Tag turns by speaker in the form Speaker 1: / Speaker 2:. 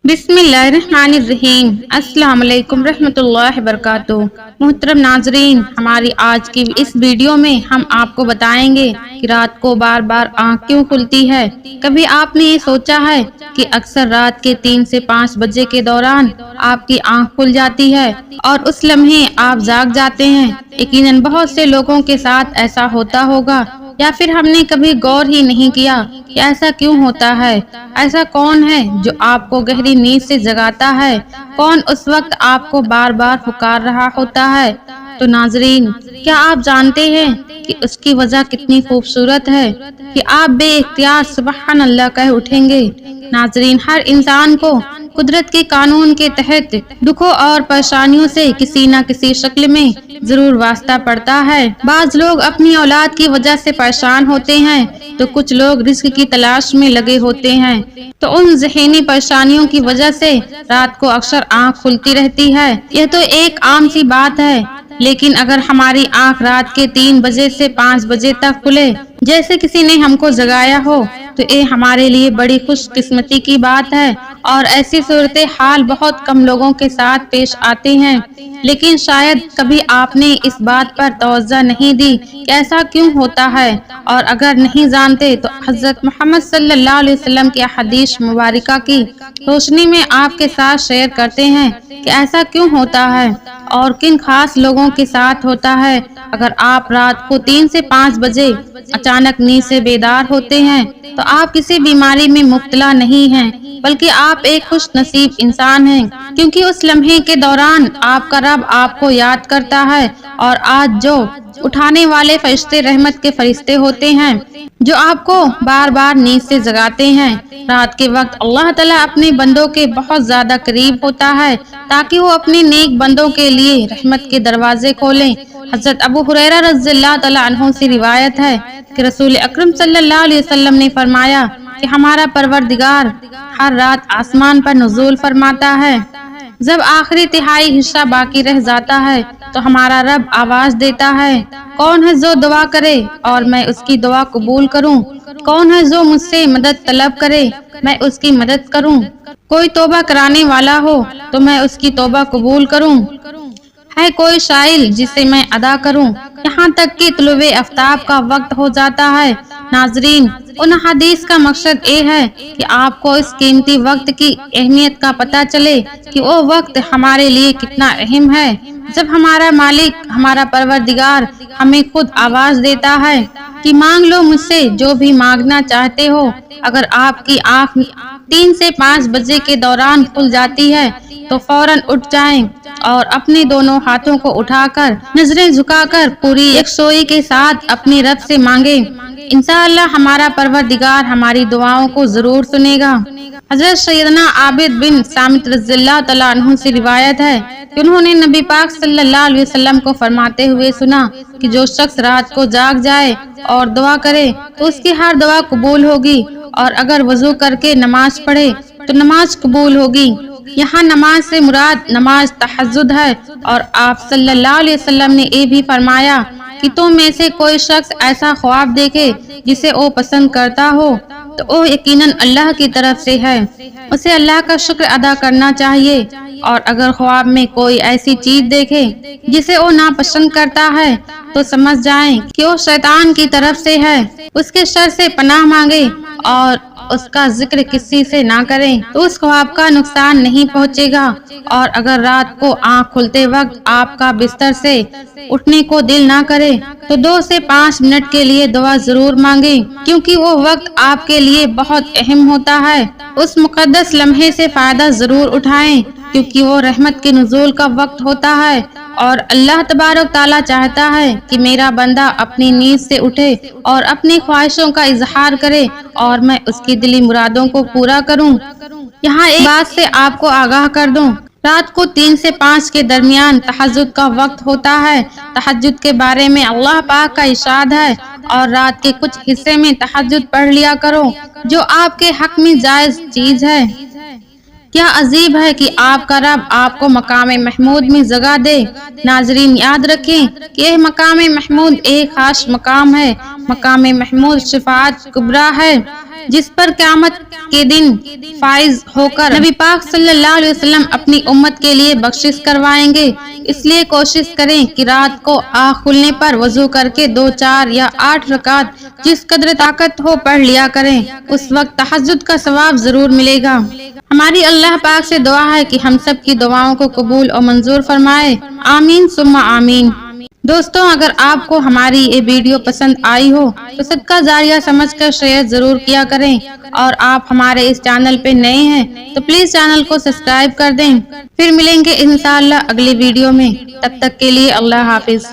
Speaker 1: بسم اللہ الرحمن الرحیم۔ السلام علیکم رحمۃ اللہ وبرکاتہ۔ محترم ناظرین، ہماری آج کی اس ویڈیو میں ہم آپ کو بتائیں گے کہ رات کو بار بار آنکھ کیوں کھلتی ہے۔ کبھی آپ نے یہ سوچا ہے کہ اکثر رات کے 3 سے 5 بجے کے دوران آپ کی آنکھ کھل جاتی ہے اور اس لمحے آپ جاگ جاتے ہیں؟ یقیناً بہت سے لوگوں کے ساتھ ایسا ہوتا ہوگا، یا پھر ہم نے کبھی غور ہی نہیں کیا کہ ایسا کیوں ہوتا ہے۔ ایسا کون ہے جو آپ کو گہری نیند سے جگاتا ہے؟ کون اس وقت آپ کو بار بار پکار رہا ہوتا ہے؟ تو ناظرین، کیا آپ جانتے ہیں کہ اس کی وجہ کتنی خوبصورت ہے کہ آپ بے اختیار سبحان اللہ کہہ اٹھیں گے؟ ناظرین، ہر انسان کو قدرت کے قانون کے تحت دکھوں اور پریشانیوں سے کسی نہ کسی شکل میں ضرور واسطہ پڑتا ہے۔ بعض لوگ اپنی اولاد کی وجہ سے پریشان ہوتے ہیں تو کچھ لوگ رزق کی تلاش میں لگے ہوتے ہیں، تو ان ذہنی پریشانیوں کی وجہ سے رات کو اکثر آنکھ کھلتی رہتی ہے۔ یہ تو ایک عام سی بات ہے، لیکن اگر ہماری آنکھ رات کے 3 بجے سے 5 بجے تک کھلے جیسے کسی نے ہم کو جگایا ہو، تو یہ ہمارے لیے بڑی خوش قسمتی کی بات ہے، اور ایسی صورتحال بہت کم لوگوں کے ساتھ پیش آتے ہیں۔ لیکن شاید کبھی آپ نے اس بات پر توجہ نہیں دی کہ ایسا کیوں ہوتا ہے، اور اگر نہیں جانتے تو حضرت محمد صلی اللہ علیہ وسلم کی حدیث مبارکہ کی روشنی میں آپ کے ساتھ شیئر کرتے ہیں کہ ایسا کیوں ہوتا ہے اور کن خاص لوگوں کے ساتھ ہوتا ہے۔ اگر آپ رات کو 3 سے 5 بجے اچانک نیند سے بیدار ہوتے ہیں تو آپ کسی بیماری میں مبتلا نہیں ہیں، بلکہ آپ ایک خوش نصیب انسان ہیں، کیونکہ اس لمحے کے دوران آپ کا رب آپ کو یاد کرتا ہے، اور آج جو اٹھانے والے فرشتے رحمت کے فرشتے ہوتے ہیں جو آپ کو بار بار نیند سے جگاتے ہیں۔ رات کے وقت اللہ تعالیٰ اپنے بندوں کے بہت زیادہ قریب ہوتا ہے تاکہ وہ اپنے نیک بندوں کے لیے رحمت کے دروازے کھولیں۔ حضرت ابو ہریرہ رضی اللہ تعالیٰ عنہ سے روایت ہے کہ رسول اکرم صلی اللہ علیہ وسلم نے فرمایا کہ ہمارا پروردگار ہر رات آسمان پر نزول فرماتا ہے۔ جب آخری تہائی حصہ باقی رہ جاتا ہے تو ہمارا رب آواز دیتا ہے، کون ہے جو دعا کرے اور میں اس کی دعا قبول کروں؟ کون ہے جو مجھ سے مدد طلب کرے، میں اس کی مدد کروں؟ کوئی توبہ کرانے والا ہو تو میں اس کی توبہ قبول کروں؟ ہے کوئی شائل جسے میں ادا کروں؟ یہاں تک کہ طلوع آفتاب کا وقت ہو جاتا ہے۔ ناظرین، ان حدیث کا مقصد یہ ہے کہ آپ کو اس قیمتی وقت کی اہمیت کا پتہ چلے کہ وہ وقت ہمارے لیے کتنا اہم ہے۔ جب ہمارا مالک، ہمارا پروردگار ہمیں خود آواز دیتا ہے کہ مانگ لو مجھ سے جو بھی مانگنا چاہتے ہو، اگر آپ کی آنکھ 3 سے 5 بجے کے دوران کھل جاتی ہے تو فوراً اٹھ جائیں اور اپنے دونوں ہاتھوں کو اٹھا کر نظریں جھکا کر پوری یکسوئی کے ساتھ اپنے رب سے مانگیں۔ انشاءاللہ ہمارا پروردگار ہماری دعاؤں کو ضرور سنے گا۔ حضرت سیدنا عابد بن صامت رضی اللہ تعالیٰ عنہ سے روایت ہے کہ انہوں نے نبی پاک صلی اللہ علیہ وسلم کو فرماتے ہوئے سنا کہ جو شخص رات کو جاگ جائے اور دعا کرے تو اس کی ہر دعا قبول ہوگی، اور اگر وضو کر کے نماز پڑھے تو نماز قبول ہوگی۔ یہاں نماز سے مراد نماز تہجد ہے، اور آپ صلی اللہ علیہ وسلم نے یہ بھی فرمایا کہ تم میں سے کوئی شخص ایسا خواب دیکھے جسے وہ پسند کرتا ہو تو وہ یقیناً اللہ کی طرف سے ہے، اسے اللہ کا شکر ادا کرنا چاہیے، اور اگر خواب میں کوئی ایسی چیز دیکھے جسے وہ ناپسند کرتا ہے تو سمجھ جائیں کہ وہ شیطان کی طرف سے ہے، اس کے شر سے پناہ مانگے اور اس کا ذکر کسی سے نہ کریں تو اس خواب کا نقصان نہیں پہنچے گا۔ اور اگر رات کو آنکھ کھلتے وقت آپ کا بستر سے اٹھنے کو دل نہ کرے تو 2 سے 5 منٹ کے لیے دعا ضرور مانگیں، کیونکہ وہ وقت آپ کے لیے بہت اہم ہوتا ہے۔ اس مقدس لمحے سے فائدہ ضرور اٹھائیں، کیونکہ وہ رحمت کے نزول کا وقت ہوتا ہے، اور اللہ تبارک تعالیٰ چاہتا ہے کہ میرا بندہ اپنی نیند سے اٹھے اور اپنی خواہشوں کا اظہار کرے اور میں اس کی دلی مرادوں کو پورا کروں۔ یہاں ایک بات سے آپ کو آگاہ کر دوں، رات کو 3 سے 5 کے درمیان تہجد کا وقت ہوتا ہے۔ تہجد کے بارے میں اللہ پاک کا ارشاد ہے، اور رات کے کچھ حصے میں تہجد پڑھ لیا کرو جو آپ کے حق میں جائز چیز ہے۔ کیا عجیب ہے کہ آپ کا رب آپ کو مقام محمود میں جگہ دے۔ ناظرین، یاد رکھیں کہ یہ مقام محمود ایک خاص مقام ہے۔ مقام محمود شفاعت کبریٰ ہے، جس پر قیامت کے دن فائز ہو کر نبی پاک صلی اللہ علیہ وسلم اپنی امت کے لیے بخشش کروائیں گے۔ اس لیے کوشش کریں کہ رات کو آنکھ کھلنے پر وضو کر کے 2، 4 یا 8 رکعت جس قدر طاقت ہو پڑھ لیا کریں۔ اس وقت تہجد کا ثواب ضرور ملے گا۔ ہماری اللہ پاک سے دعا ہے کہ ہم سب کی دعاؤں کو قبول اور منظور فرمائے، آمین ثم آمین۔ دوستوں، اگر آپ کو ہماری یہ ویڈیو پسند آئی ہو تو صدقہ جاریہ سمجھ کر شیئر ضرور کیا کریں، اور آپ ہمارے اس چینل پہ نئے ہیں تو پلیز چینل کو سبسکرائب کر دیں۔ پھر ملیں گے انشاءاللہ اگلی ویڈیو میں، تب تک کے لیے اللہ حافظ۔